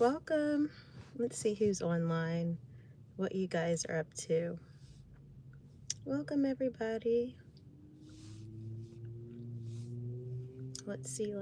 welcome. Let's see who's online, what you guys are up to. Welcome, everybody. Let's see.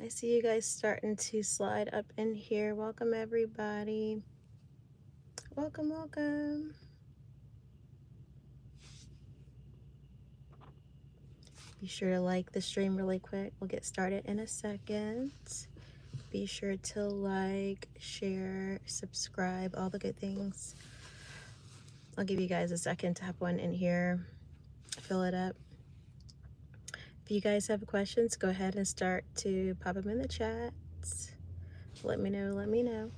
I see you guys starting to slide up in here. Welcome, everybody. Welcome, welcome. Be sure to like the stream really quick. We'll get started in a second. Be sure to like, share, subscribe, all the good things. I'll give you guys a second to have one in here. Fill it up. If you guys have questions, go ahead and start to pop them in the chat. Let me know, let me know.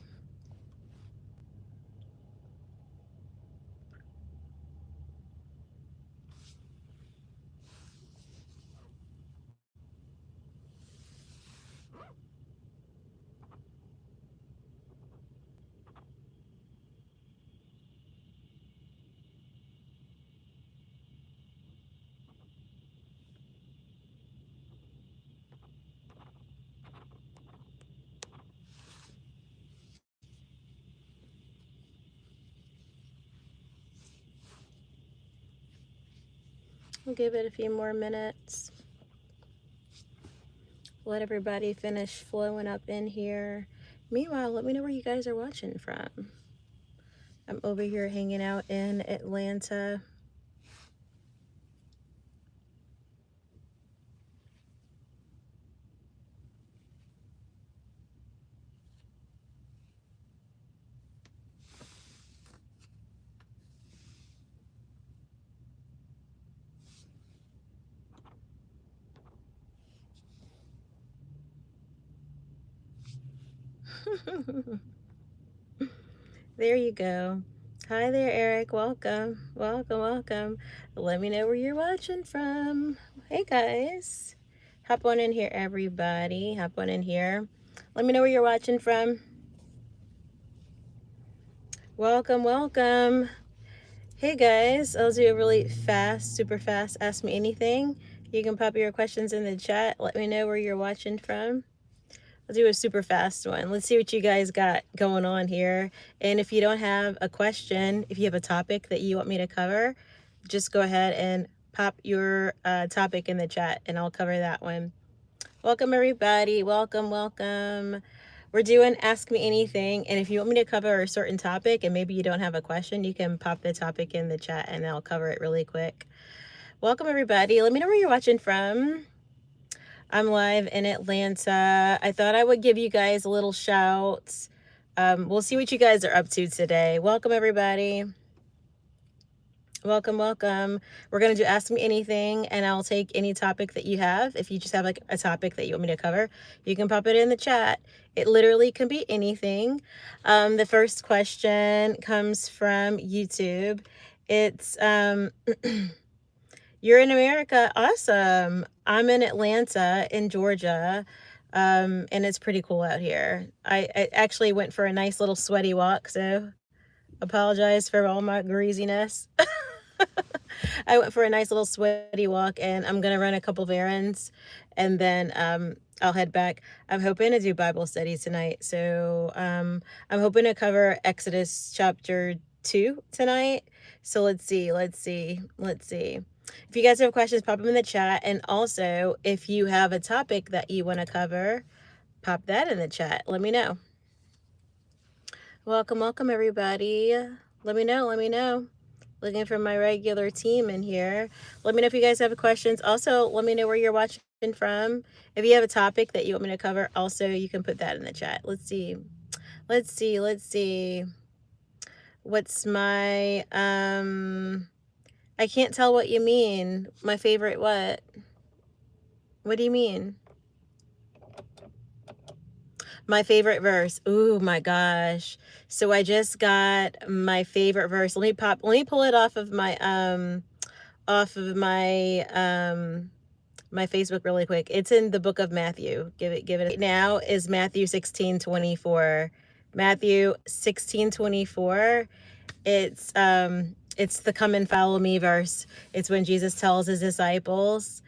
We'll give it a few more minutes. Let everybody finish flowing up in here. Meanwhile, let me know where you guys are watching from. I'm over here hanging out in Atlanta. There you go. Hi there, Eric. Welcome. Welcome, welcome. Let me know where you're watching from. Hey, guys. Hop on in here, everybody. Hop on in here. Let me know where you're watching from. Welcome, welcome. Hey, guys. I'll do a really fast, super fast Ask Me Anything. You can pop your questions in the chat. Let me know where you're watching from. I'll do a super fast one. Let's see what you guys got going on here. And if you don't have a question, if you have a topic that you want me to cover, just go ahead and pop your topic in the chat and I'll cover that one. Welcome, everybody. Welcome, welcome. We're doing Ask Me Anything. And if you want me to cover a certain topic and maybe you don't have a question, you can pop the topic in the chat and I'll cover it really quick. Welcome, everybody. Let me know where you're watching from. I'm live in Atlanta. I thought I would give you guys a little shout. We'll see what you guys are up to today. Welcome, everybody. Welcome, welcome. We're going to do Ask Me Anything, and I'll take any topic that you have. If you just have like a topic that you want me to cover, you can pop it in the chat. It literally can be anything. The first question comes from YouTube. It's... You're in America. Awesome. I'm in Atlanta in Georgia. And it's pretty cool out here. I actually went for a nice little sweaty walk, so apologize for all my greasiness. I went for a nice little sweaty walk and I'm gonna run a couple of errands and then I'll head back. I'm hoping to do Bible study tonight. So I'm hoping to cover Exodus chapter 2 tonight. So let's see. If you guys have questions, pop them in the chat. And also, if you have a topic that you want to cover, pop that in the chat. Let me know. Welcome, welcome, everybody. Let me know. Looking for my regular team in here. Let me know if you guys have questions. Also, let me know where you're watching from. If you have a topic that you want me to cover, also, you can put that in the chat. Let's see. What's my... I can't tell what you mean. My favorite what? What do you mean? My favorite verse. Ooh, my gosh. So I just got my favorite verse. Let me pull it off of my my Facebook really quick. It's in the book of Matthew. Give it. Right now is Matthew 16:24. Matthew 16:24. It's the come and follow me verse. It's when Jesus tells his disciples,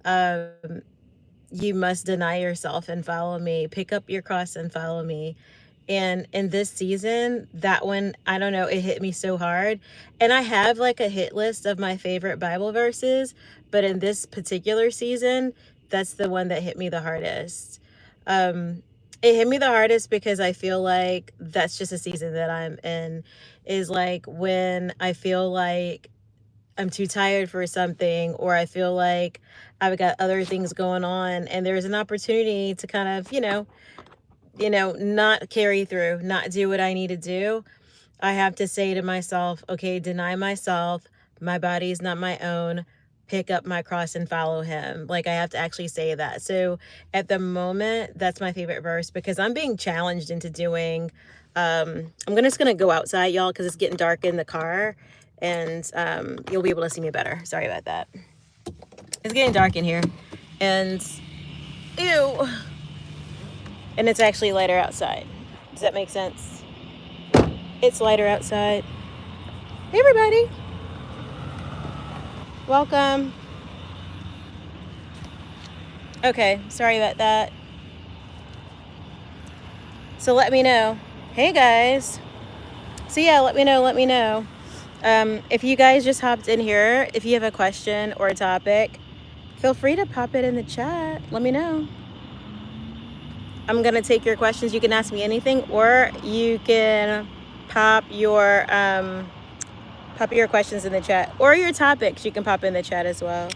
you must deny yourself and follow me. Pick up your cross and follow me. And in this season, that one, I don't know, it hit me so hard. And I have like a hit list of my favorite Bible verses, but in this particular season, that's the one that hit me the hardest. It hit me the hardest because I feel like that's just a season that I'm in, is like when I feel like I'm too tired for something, or I feel like I've got other things going on, and there's an opportunity to kind of, not carry through, not do what I need to do. I have to say to myself, okay, deny myself. My body is not my own. Pick up my cross and follow him. Like, I have to actually say that. So at the moment, that's my favorite verse, because I'm being challenged into doing, I'm just going to go outside, y'all, because it's getting dark in the car, and you'll be able to see me better. Sorry about that. It's getting dark in here, and ew. And it's actually lighter outside. Does that make sense? It's lighter outside. Hey, everybody. Welcome. Okay, sorry about that. So let me know. Hey, guys. So yeah, let me know. If you guys just hopped in here, if you have a question or a topic, feel free to pop it in the chat. Let me know. I'm going to take your questions. You can ask me anything, or you can pop your questions in the chat, or your topics. You can pop in the chat as well.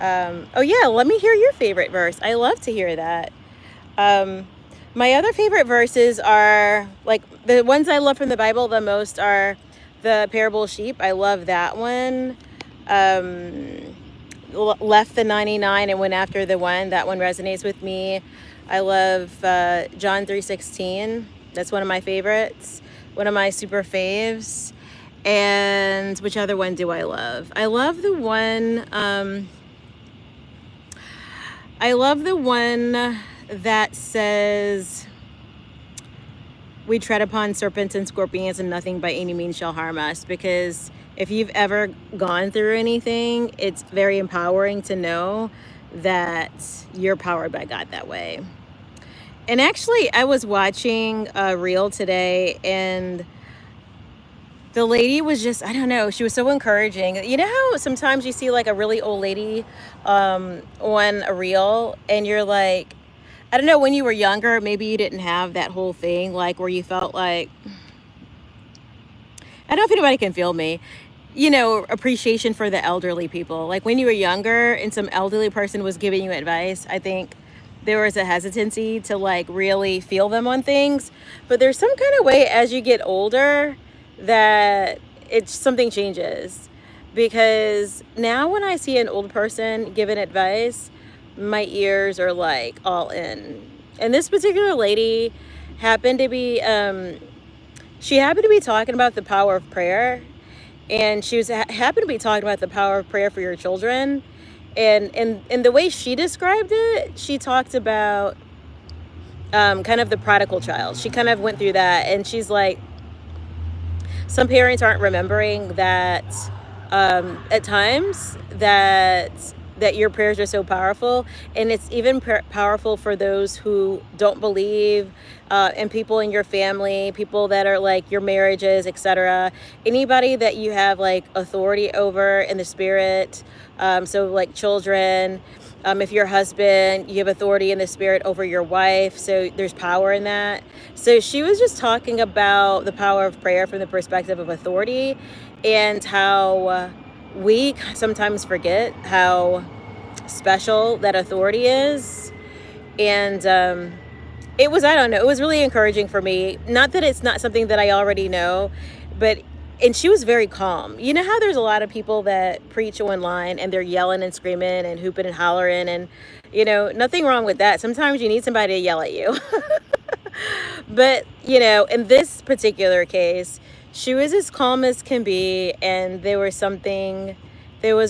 Oh yeah, let me hear your favorite verse. I love to hear that. My other favorite verses are, like, the ones I love from the Bible the most are the parable of sheep. I love that one. Left the 99 and went after the one. That one resonates with me. I love John 3:16. That's one of my favorites. One of my super faves. And which other one do I love? I love the one that says, we tread upon serpents and scorpions and nothing by any means shall harm us. Because if you've ever gone through anything, it's very empowering to know that you're powered by God that way. And actually, I was watching a reel today, and the lady was just, I don't know, she was so encouraging. You know how sometimes you see like a really old lady on a reel, and you're like, I don't know, when you were younger, maybe you didn't have that whole thing, like where you felt like, I don't know if anybody can feel me, appreciation for the elderly people. Like when you were younger and some elderly person was giving you advice, I think there was a hesitancy to like really feel them on things. But there's some kind of way as you get older that something changes. Because now when I see an old person giving advice, my ears are like all in. And this particular lady happened to be, she happened to be talking about the power of prayer. And she happened to be talking about the power of prayer for your children. And the way she described it, she talked about kind of the prodigal child. She kind of went through that, and she's like, some parents aren't remembering that at times that your prayers are so powerful, and it's even powerful for those who don't believe, and people in your family, people that are like your marriages, etc. Anybody that you have like authority over in the spirit, so like children, if your husband, you have authority in the spirit over your wife, so there's power in that. So she was just talking about the power of prayer from the perspective of authority, and how we sometimes forget how special that authority is. And it was, I don't know, it was really encouraging for me. Not that it's not something that I already know, and she was very calm. You know how there's a lot of people that preach online and they're yelling and screaming and hooping and hollering, and You know, nothing wrong with that. Sometimes you need somebody to yell at you. But, you know, in this particular case, she was as calm as can be, and there was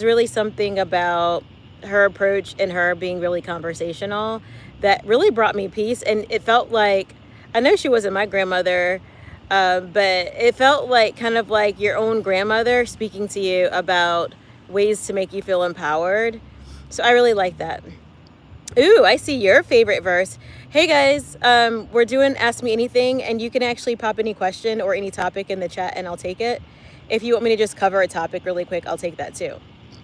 really something about her approach and her being really conversational that really brought me peace. And it felt like, I know she wasn't my grandmother, but it felt like kind of like your own grandmother speaking to you about ways to make you feel empowered. So I really like that. Ooh, I see your favorite verse. Hey guys, we're doing Ask Me Anything, and you can actually pop any question or any topic in the chat and I'll take it. If you want me to just cover a topic really quick, I'll take that too.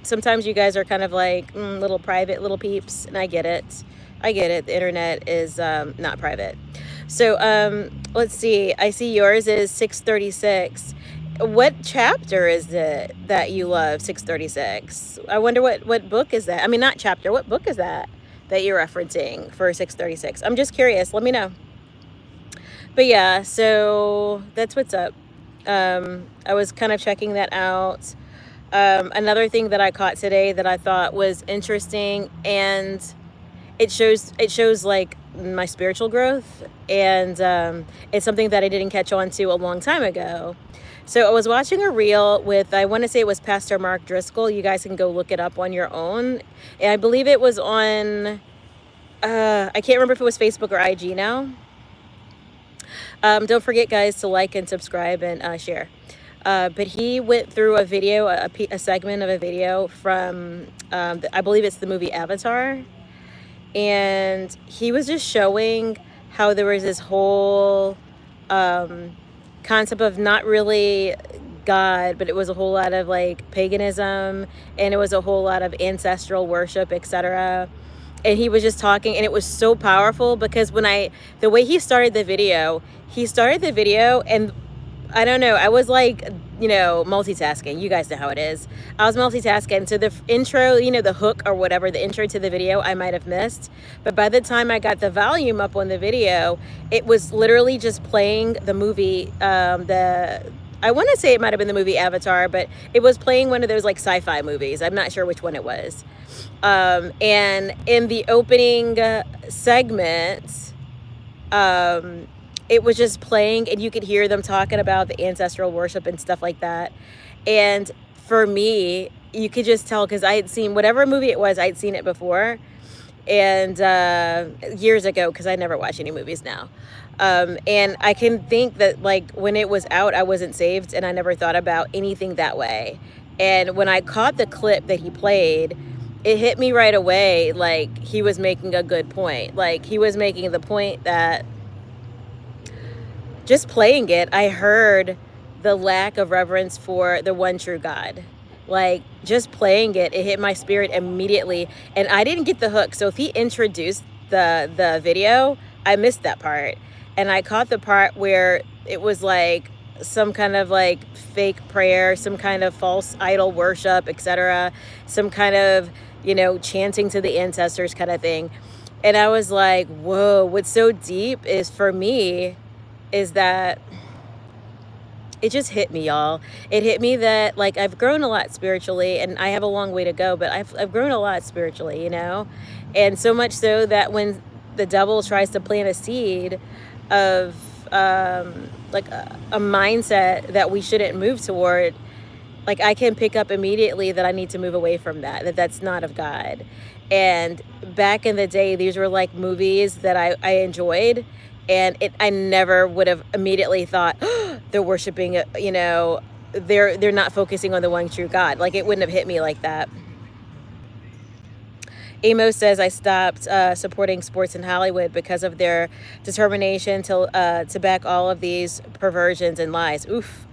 Sometimes you guys are kind of like little private little peeps, and I get it. I get it. The internet is not private. So let's see. I see yours is 636. What chapter is it that you love, 636? I wonder what book is that? I mean, not chapter. What book is that you're referencing for 636? I'm just curious. Let me know. But yeah, so that's what's up. I was kind of checking that out. Another thing that I caught today that I thought was interesting, and it shows like my spiritual growth, and it's something that I didn't catch on to a long time ago. So I was watching a reel with, I want to say it was Pastor Mark Driscoll. You guys can go look it up on your own. And I believe it was on, I can't remember if it was Facebook or IG now. Don't forget, guys, to like and subscribe and share. But he went through a video, a segment of a video from, I believe it's the movie Avatar. And he was just showing how there was this whole concept of not really God, but it was a whole lot of like paganism, and it was a whole lot of ancestral worship, etc. And he was just talking, and it was so powerful because the way he started the video, and I don't know, I was like, you know, multitasking. You guys know how it is. I was multitasking. So the intro, you know, the hook or whatever, the intro to the video, I might have missed. But by the time I got the volume up on the video, it was literally just playing the movie. I want to say it might have been the movie Avatar, but it was playing one of those like sci-fi movies. I'm not sure which one it was. And in the opening segment, it was just playing, and you could hear them talking about the ancestral worship and stuff like that. And for me, you could just tell, because I had seen whatever movie it was, I'd seen it before, and years ago, because I never watch any movies now. And I can think that like when it was out, I wasn't saved, and I never thought about anything that way. And when I caught the clip that he played, it hit me right away. Like, he was making a good point. Like, he was making the point that just playing it, I heard the lack of reverence for the one true God. Like, just playing it, it hit my spirit immediately, and I didn't get the hook. So if he introduced the video, I missed that part, and I caught the part where it was like some kind of like fake prayer, some kind of false idol worship, etc., some kind of, you know, chanting to the ancestors kind of thing. And I was like, whoa, what's so deep is, for me, is that it just hit me, y'all. It hit me that like I've grown a lot spiritually, and I have a long way to go, but I've grown a lot spiritually, you know, and so much so that when the devil tries to plant a seed of like a mindset that we shouldn't move toward, like I can pick up immediately that I need to move away from that's not of God. And back in the day, these were like movies that I enjoyed. And I never would have immediately thought, oh, they're worshiping, you know, they're not focusing on the one true God. Like, it wouldn't have hit me like that. Amos says, I stopped supporting sports in Hollywood because of their determination to back all of these perversions and lies. Oof.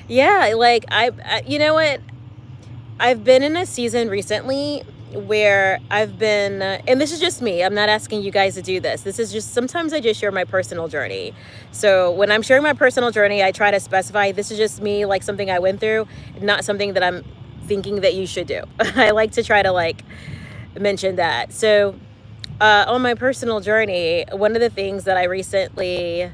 Yeah, like, I you know what? I've been in a season recently where I've been, and this is just me, I'm not asking you guys to do this. This is just, sometimes I just share my personal journey. So when I'm sharing my personal journey, I try to specify this is just me, like something I went through, not something that I'm thinking that you should do. I like to try to like mention that. So on my personal journey, one of the things that I recently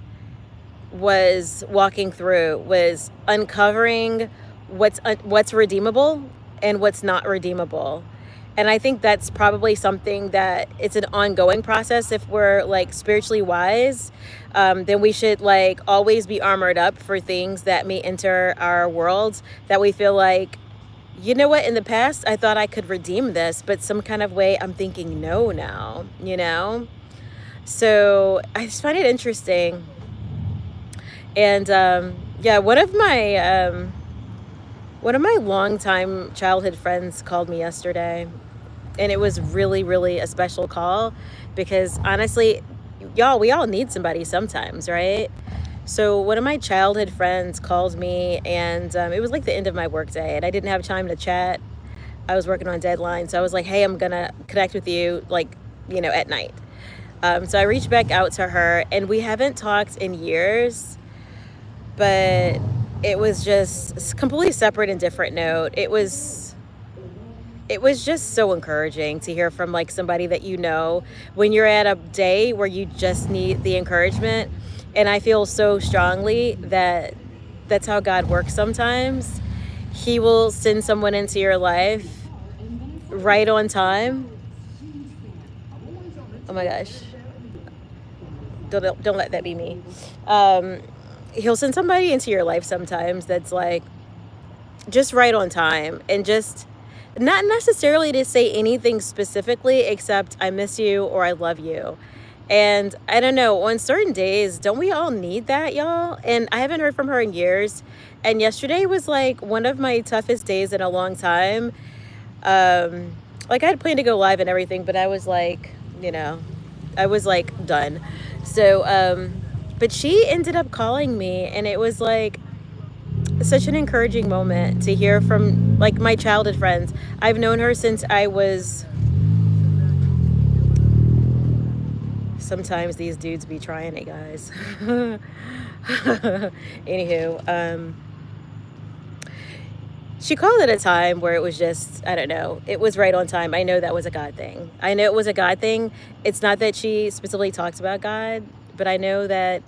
was walking through was uncovering what's redeemable and what's not redeemable. And I think that's probably something that it's an ongoing process. If we're like spiritually wise, then we should like always be armored up for things that may enter our world that we feel like, you know what, in the past I thought I could redeem this, but some kind of way I'm thinking no now, you know? So I just find it interesting. And yeah, one of my longtime childhood friends called me yesterday, and it was really, really a special call because honestly, y'all, we all need somebody sometimes, right? So one of my childhood friends called me, and it was like the end of my workday, and I didn't have time to chat. I was working on deadline, so I was like, hey, I'm gonna connect with you, like, you know, at night. So I reached back out to her, and we haven't talked in years, but it was just completely separate and different note. It was just so encouraging to hear from like somebody that you know when you're at a day where you just need the encouragement. And I feel so strongly that that's how God works sometimes. He will send someone into your life right on time. Oh my gosh. Don't let that be me. He'll send somebody into your life sometimes that's like just right on time, and just not necessarily to say anything specifically except I miss you or I love you. And I don't know, on certain days, don't we all need that, y'all? And I haven't heard from her in years. And yesterday was like one of my toughest days in a long time. Like I had planned to go live and everything, but I was like, you know, I was like done. So, but she ended up calling me, and it was like such an encouraging moment to hear from like my childhood friends. I've known her since I was, sometimes these dudes be trying it, guys. Anywho, she called at a time where it was just, I don't know, it was right on time. I know that was a God thing. I know it was a God thing. It's not that she specifically talks about God, but I know that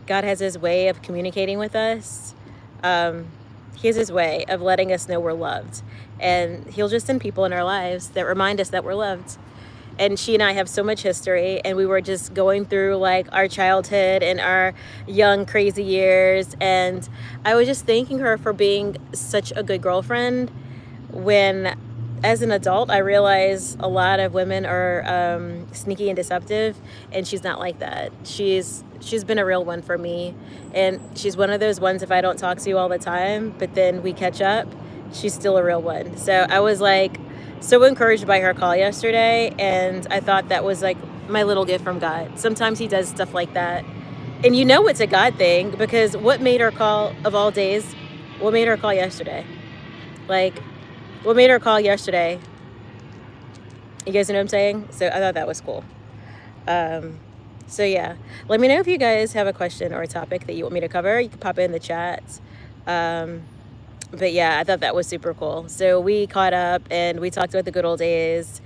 God has his way of communicating with us. He has his way of letting us know we're loved. And he'll just send people in our lives that remind us that we're loved. And she and I have so much history, and we were just going through like our childhood and our young crazy years, and I was just thanking her for being such a good girlfriend when as an adult I realize a lot of women are sneaky and deceptive, and she's not like that. She's been a real one for me, and she's one of those ones if I don't talk to you all the time but then we catch up, she's still a real one. So I was like so encouraged by her call yesterday, and I thought that was like my little gift from God. Sometimes he does stuff like that, and you know it's a God thing, because what made her call of all days? What made her call yesterday? Like, what made her call yesterday? You guys know what I'm saying? So I thought that was cool. So yeah, let me know if you guys have a question or a topic that you want me to cover. You can pop it in the chat. But yeah, I thought that was super cool. So we caught up and we talked about the good old days,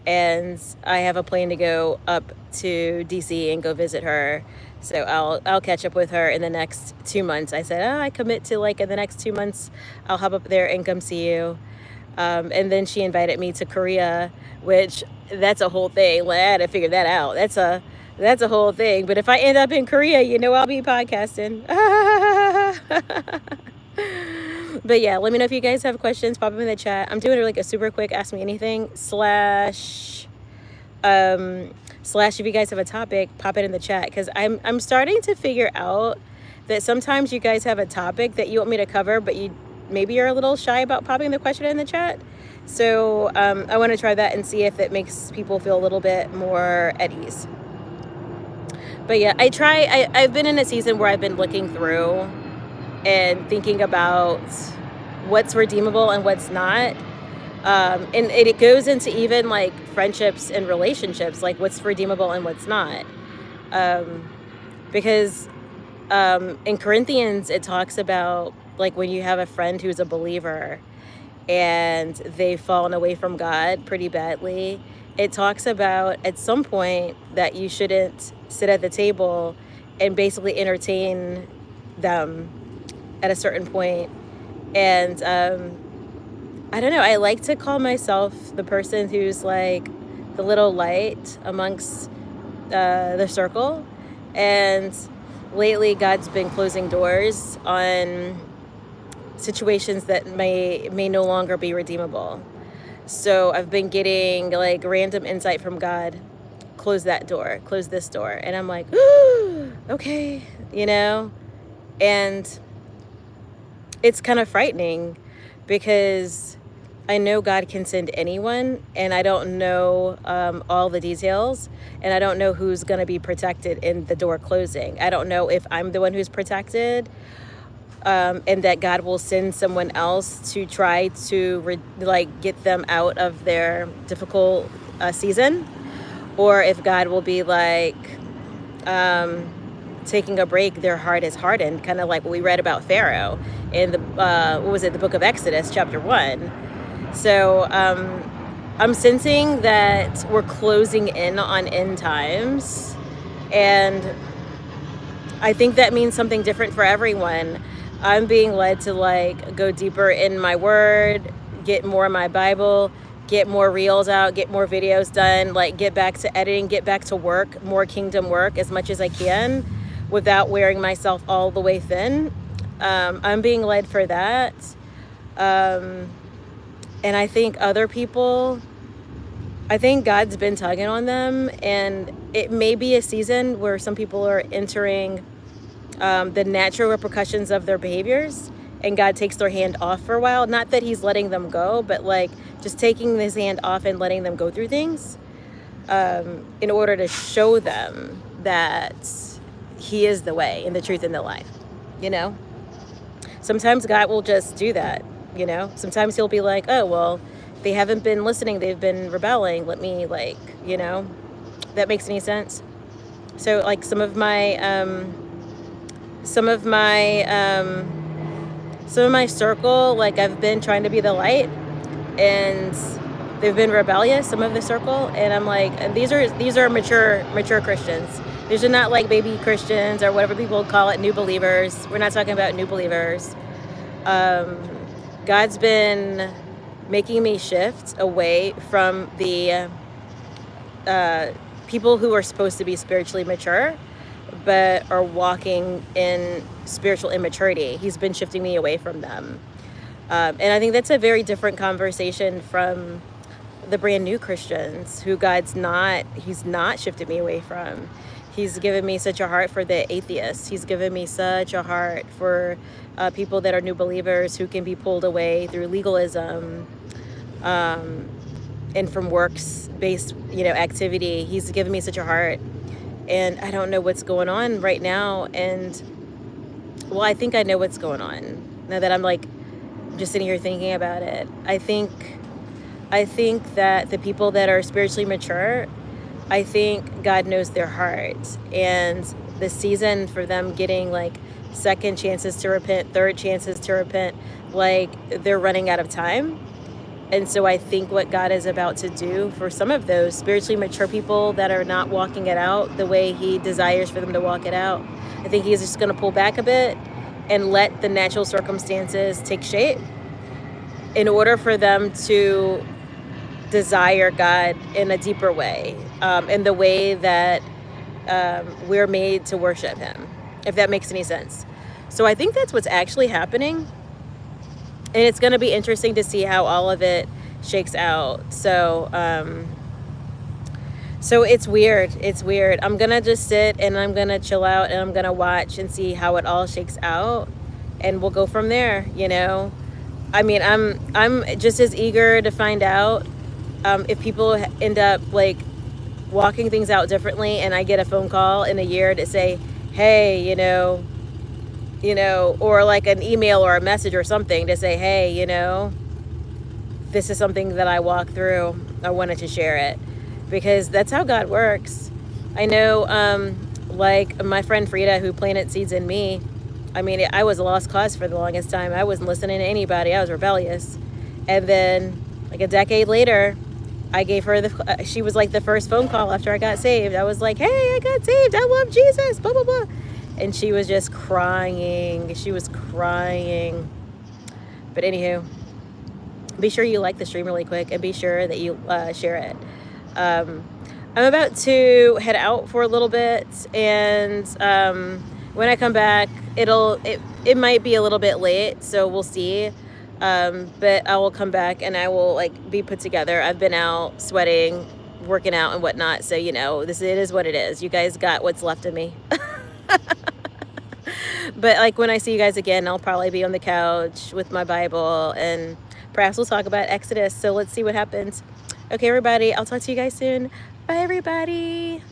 and I have a plan to go up to DC and go visit her. So I'll catch up with her in the next 2 months. I said, I commit to like in the next 2 months, I'll hop up there and come see you. And then she invited me to Korea, which that's a whole thing. Like, I had to figure that out. That's a whole thing. But if I end up in Korea, you know, I'll be podcasting. But yeah, let me know if you guys have questions. Pop them in the chat. I'm doing like a super quick ask me anything slash if you guys have a topic, pop it in the chat, because I'm starting to figure out that sometimes you guys have a topic that you want me to cover, but you're a little shy about popping the question in the chat. So I want to try that and see if it makes people feel a little bit more at ease. But yeah, I've been in a season where I've been looking through and thinking about what's redeemable and what's not. And it goes into even like friendships and relationships, like what's redeemable and what's not. Because in Corinthians, it talks about like when you have a friend who's a believer and they've fallen away from God pretty badly, it talks about at some point that you shouldn't sit at the table and basically entertain them at a certain point. And I don't know, I like to call myself the person who's like the little light amongst the circle. And lately God's been closing doors on situations that may no longer be redeemable. So I've been getting like random insight from God. Close that door, close this door. And I'm like, okay, you know? And it's kind of frightening because I know God can send anyone, and I don't know all the details, and I don't know who's going to be protected in the door closing. I don't know if I'm the one who's protected, and that God will send someone else to try to get them out of their difficult season, or if God will be like taking a break. Their heart is hardened, kind of like what we read about Pharaoh in the the book of Exodus chapter 1. So I'm sensing that we're closing in on end times, and I think that means something different for everyone. I'm being led to like go deeper in my word, get more in my Bible, get more reels out, get more videos done, like get back to editing, get back to work, more kingdom work as much as I can without wearing myself all the way thin. I'm being led for that. And I think other people, I think God's been tugging on them, and it may be a season where some people are entering the natural repercussions of their behaviors, and God takes their hand off for a while. Not that he's letting them go, but like just taking his hand off and letting them go through things in order to show them that he is the way and the truth and the life, you know? Sometimes God will just do that. You know, sometimes he'll be like, oh, well, they haven't been listening. They've been rebelling. Let me that makes any sense. So like some of my circle, like I've been trying to be the light, and they've been rebellious, some of the circle. And I'm like, and these are mature Christians. These are not like baby Christians or whatever people call it, new believers. We're not talking about new believers. God's been making me shift away from the people who are supposed to be spiritually mature, but are walking in spiritual immaturity. He's been shifting me away from them. And I think that's a very different conversation from the brand new Christians who he's not shifted me away from. He's given me such a heart for the atheists. He's given me such a heart for people that are new believers who can be pulled away through legalism and from works-based, activity. He's given me such a heart. And I don't know what's going on right now. And, well, I think I know what's going on now that I'm like just sitting here thinking about it. I think that the people that are spiritually mature, I think God knows their heart, and the season for them getting like second chances to repent, third chances to repent, like they're running out of time. And so I think what God is about to do for some of those spiritually mature people that are not walking it out the way he desires for them to walk it out, I think he's just going to pull back a bit and let the natural circumstances take shape in order for them to desire God in a deeper way, in the way that we're made to worship him, if that makes any sense. So I think that's what's actually happening. And it's going to be interesting to see how all of it shakes out. So it's weird. It's weird. I'm going to just sit and I'm going to chill out and I'm going to watch and see how it all shakes out. And we'll go from there, I mean, I'm just as eager to find out if people end up like walking things out differently, and I get a phone call in a year to say, hey, or like an email or a message or something to say, hey, this is something that I walked through. I wanted to share it because that's how God works. I know, like my friend Frida, who planted seeds in me. I mean, I was a lost cause for the longest time. I wasn't listening to anybody. I was rebellious. And then like a decade later, I gave her she was like the first phone call after I got saved. I was like, hey, I got saved. I love Jesus, blah, blah, blah. And she was just crying. She was crying. But anywho, be sure you like the stream really quick, and be sure that you share it. I'm about to head out for a little bit, and when I come back, it might be a little bit late, so we'll see. But I will come back and I will like be put together. I've been out sweating, working out and whatnot, so you know, it is what it is. You guys got what's left of me. But like when I see you guys again, I'll probably be on the couch with my Bible, and perhaps we'll talk about Exodus. So let's see what happens. Okay, everybody, I'll talk to you guys soon. Bye, everybody.